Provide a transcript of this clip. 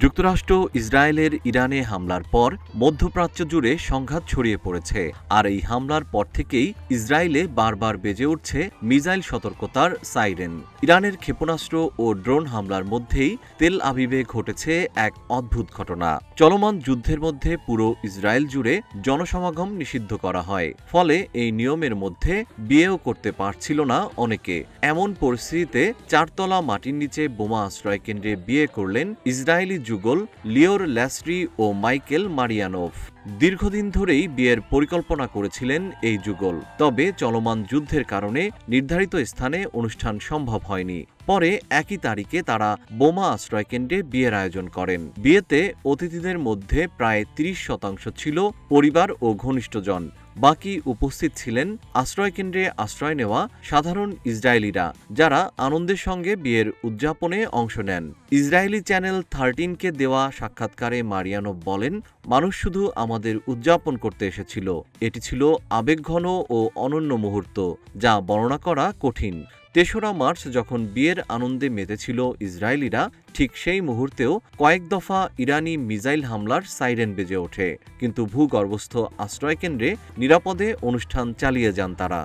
যুক্তরাষ্ট্র ইসরায়েলের ইরানে হামলার পর মধ্যপ্রাচ্য জুড়ে সংঘাত ছড়িয়ে পড়েছে। আর এই হামলার পর থেকেই ইসরায়েলে বারবার বেজে উঠছে মিসাইল সতর্কতার সাইরেন। ইরানের ক্ষেপণাস্ত্র ও ড্রোন হামলার মধ্যেই তেল আবিবে ঘটেছে এক অদ্ভুত ঘটনা। চলমান যুদ্ধের মধ্যে পুরো ইসরায়েল জুড়ে জনসমাগম নিষিদ্ধ করা হয়। ফলে এই নিয়মের মধ্যে বিয়েও করতে পারছিল না অনেকে। এমন পরিস্থিতিতে চারতলা মাটির নিচে বোমা আশ্রয় কেন্দ্রে বিয়ে করলেন ইসরায়েলি যুগল লিওর ল্যাস্ট্রি ও মাইকেল মারিয়ানোভ। দীর্ঘদিন ধরেই বিয়ের পরিকল্পনা করেছিলেন এই যুগল, তবে চলমান যুদ্ধের কারণে নির্ধারিত স্থানে অনুষ্ঠান সম্ভব হয়নি। পরে একই তারিখে তারা বোমা আশ্রয়কেন্দ্রে বিয়ের আয়োজন করেন। বিয়েতে অতিথিদের মধ্যে প্রায় ৩০% ছিল পরিবার ও ঘনিষ্ঠজন। বাকি উপস্থিত ছিলেন আশ্রয়কেন্দ্রে আশ্রয় নেওয়া সাধারণ ইসরায়েলিরা, যারা আনন্দের সঙ্গে বিয়ের উদযাপনে অংশ নেন। ইসরায়েলি চ্যানেল 13কে দেওয়া সাক্ষাৎকারে মারিয়ানোভ বলেন, মানুষ শুধু আমাদের উদযাপন করতে এসেছিল। এটি ছিল আবেগঘন ও অনন্য মুহূর্ত, যা বর্ণনা করা কঠিন। ৩রা মার্চ যখন বিয়ের আনন্দে মেতেছিল ইসরায়েলিরা, ঠিক সেই মুহূর্তেও কয়েক দফা ইরানি মিসাইল হামলার সাইরেন বেজে ওঠে। কিন্তু ভূগর্ভস্থ আশ্রয়কেন্দ্রে নিরাপদে অনুষ্ঠান চালিয়ে যান তারা।